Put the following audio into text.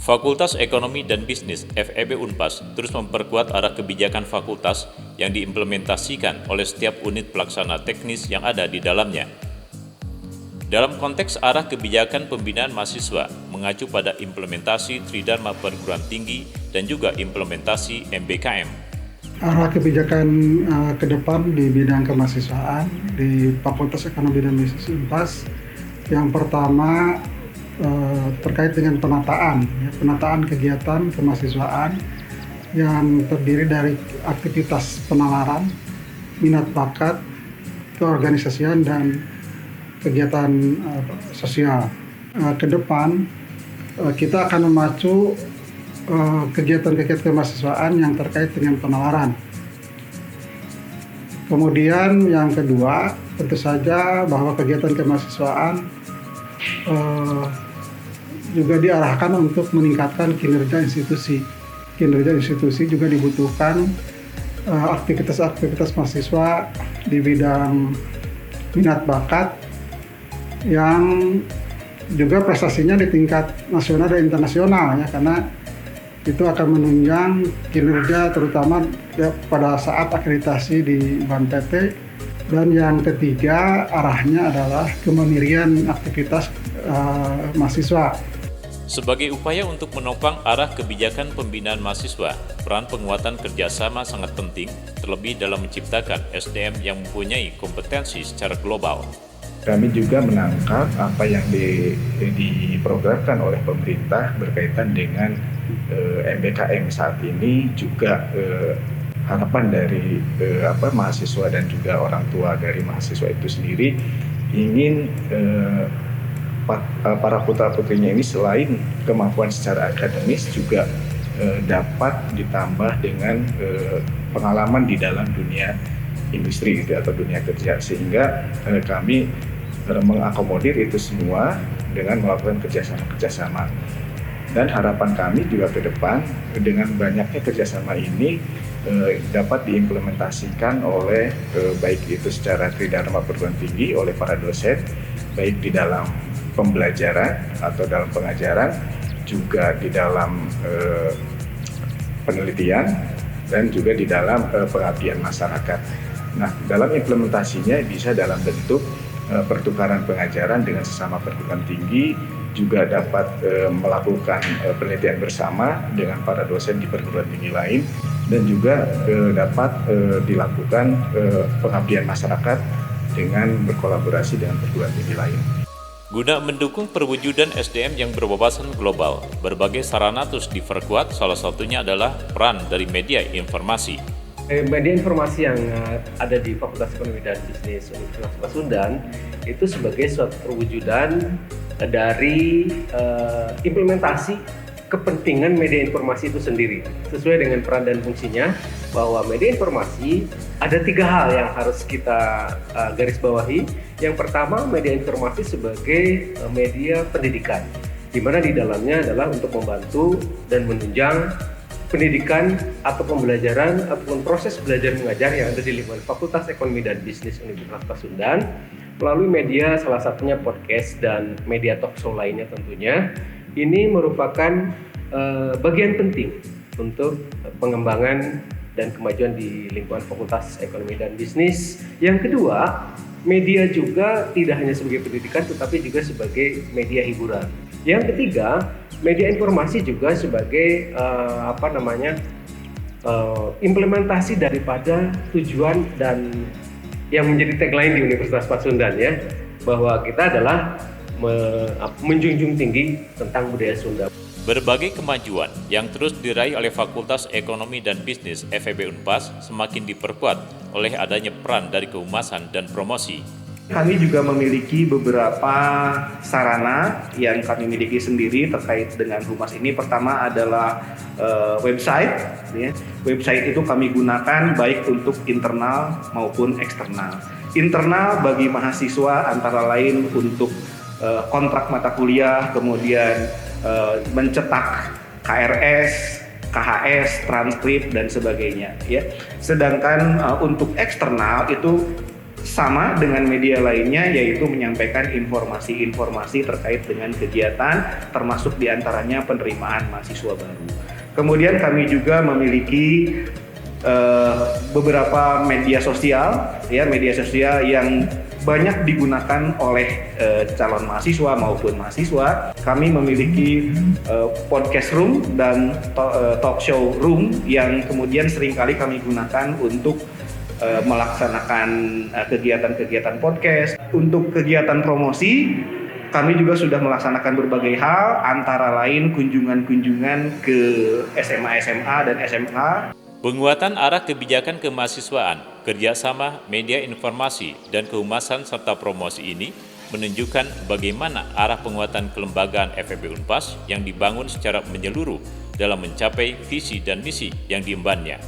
Fakultas Ekonomi dan Bisnis FEB Unpas terus memperkuat arah kebijakan fakultas yang diimplementasikan oleh setiap unit pelaksana teknis yang ada di dalamnya. Dalam konteks arah kebijakan pembinaan mahasiswa mengacu pada implementasi Tridharma Perguruan Tinggi dan juga implementasi MBKM. Arah kebijakan ke depan di bidang kemahasiswaan di Fakultas Ekonomi dan Bisnis Unpas, yang pertama terkait dengan penataan kegiatan kemahasiswaan yang terdiri dari aktivitas penalaran, minat bakat, keorganisasian, dan kegiatan sosial. Ke depan kita akan memacu kegiatan-kegiatan kemahasiswaan yang terkait dengan penalaran. Kemudian yang kedua, tentu saja bahwa kegiatan kemahasiswaan juga diarahkan untuk meningkatkan kinerja institusi. Kinerja institusi juga dibutuhkan aktivitas-aktivitas mahasiswa di bidang minat bakat yang juga prestasinya di tingkat nasional dan internasional, ya, karena itu akan menunjang kinerja terutama pada saat akreditasi di BANPT. Dan yang ketiga, arahnya adalah kemandirian aktivitas mahasiswa. Sebagai upaya untuk menopang arah kebijakan pembinaan mahasiswa, peran penguatan kerjasama sangat penting, terlebih dalam menciptakan SDM yang mempunyai kompetensi secara global. Kami juga menangkap apa yang diprogramkan oleh pemerintah berkaitan dengan MBKM saat ini, juga harapan dari mahasiswa dan juga orang tua dari mahasiswa itu sendiri ingin para putra-putrinya ini selain kemampuan secara akademis juga dapat ditambah dengan pengalaman di dalam dunia industri gitu, atau dunia kerja, sehingga kami mengakomodir itu semua dengan melakukan kerjasama. Dan harapan kami juga ke depan dengan banyaknya kerjasama ini dapat diimplementasikan oleh baik itu secara Tridharma Perguruan Tinggi oleh para dosen, baik di dalam pembelajaran atau dalam pengajaran, juga di dalam penelitian, dan juga di dalam pengabdian masyarakat. Nah, dalam implementasinya bisa dalam bentuk pertukaran pengajaran dengan sesama perguruan tinggi, juga dapat melakukan penelitian bersama dengan para dosen di perguruan tinggi lain, dan juga dapat dilakukan pengabdian masyarakat dengan berkolaborasi dengan perguruan tinggi lain. Guna mendukung perwujudan SDM yang berwawasan global, berbagai sarana terus diperkuat, salah satunya adalah peran dari media informasi. Media informasi yang ada di Fakultas Ekonomi dan Bisnis Universitas Pasundan itu sebagai suatu perwujudan dari implementasi kepentingan media informasi itu sendiri, sesuai dengan peran dan fungsinya, bahwa media informasi ada 3 hal yang harus kita garis bawahi. Yang pertama, media informasi sebagai media pendidikan, di mana di dalamnya adalah untuk membantu dan menunjang pendidikan atau pembelajaran ataupun proses belajar mengajar yang ada di lingkungan Fakultas Ekonomi dan Bisnis Universitas Pasundan melalui media, salah satunya podcast dan media talkshow lainnya tentunya. Ini merupakan bagian penting untuk pengembangan dan kemajuan di lingkungan Fakultas Ekonomi dan Bisnis. Yang kedua, media juga tidak hanya sebagai pendidikan tetapi juga sebagai media hiburan. Yang ketiga, media informasi juga sebagai implementasi daripada tujuan dan yang menjadi tagline di Universitas Pasundan, ya, bahwa kita adalah menjunjung tinggi tentang budaya Sunda. Berbagai kemajuan yang terus diraih oleh Fakultas Ekonomi dan Bisnis FEB Unpas semakin diperkuat oleh adanya peran dari kehumasan dan promosi. Kami juga memiliki beberapa sarana yang kami miliki sendiri terkait dengan humas ini. Pertama adalah website. Ya. Website itu kami gunakan baik untuk internal maupun eksternal. Internal bagi mahasiswa antara lain untuk kontrak mata kuliah, kemudian mencetak KRS, KHS, transkrip, dan sebagainya. Ya. Sedangkan untuk eksternal itu sama dengan media lainnya, yaitu menyampaikan informasi-informasi terkait dengan kegiatan, termasuk diantaranya penerimaan mahasiswa baru. Kemudian kami juga memiliki beberapa media sosial yang banyak digunakan oleh calon mahasiswa maupun mahasiswa. Kami memiliki podcast room dan talk show room yang kemudian seringkali kami gunakan untuk melaksanakan kegiatan-kegiatan podcast. Untuk kegiatan promosi, kami juga sudah melaksanakan berbagai hal, antara lain kunjungan-kunjungan ke SMA dan SMK. Penguatan arah kebijakan kemahasiswaan, kerjasama, media informasi, dan kehumasan serta promosi ini menunjukkan bagaimana arah penguatan kelembagaan FEB Unpas yang dibangun secara menyeluruh dalam mencapai visi dan misi yang diembannya.